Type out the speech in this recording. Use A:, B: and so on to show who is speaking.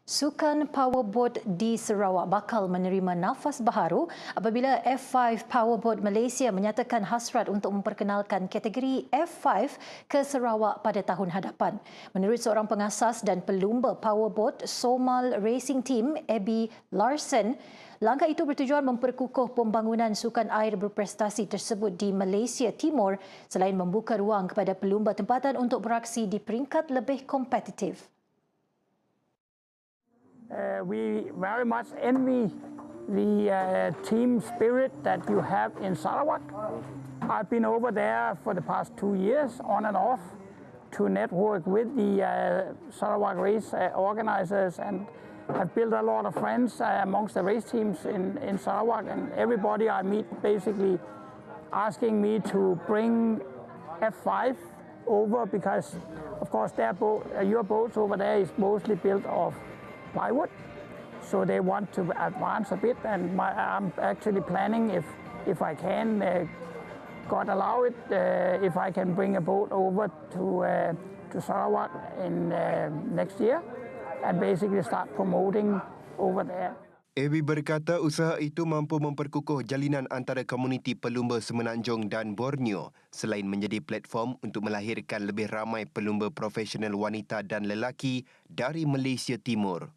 A: Sukan Power Boat di Sarawak bakal menerima nafas baharu apabila F5 Power Boat Malaysia menyatakan hasrat untuk memperkenalkan kategori F5 ke Sarawak pada tahun hadapan. Menurut seorang pengasas dan pelumba Power Boat Somal Racing Team, Abby Larson, langkah itu bertujuan memperkukuh pembangunan sukan air berprestasi tersebut di Malaysia Timur selain membuka ruang kepada pelumba tempatan untuk beraksi di peringkat lebih kompetitif.
B: We very much envy the team spirit that you have in Sarawak. I've been over there for the past 2 years, on and off, to network with the Sarawak race organizers, and have built a lot of friends amongst the race teams in Sarawak, and everybody I meet basically asking me to bring F5 over because, of course, your boats over there is mostly built of plywood, so they want to advance a bit, and I'm actually planning, if I can, God allow it, if I can bring a boat over to Sarawak in next year and basically start promoting over there.
C: Abby berkata usaha itu mampu memperkukuh jalinan antara komuniti pelumba Semenanjung dan Borneo selain menjadi platform untuk melahirkan lebih ramai pelumba profesional wanita dan lelaki dari Malaysia Timur.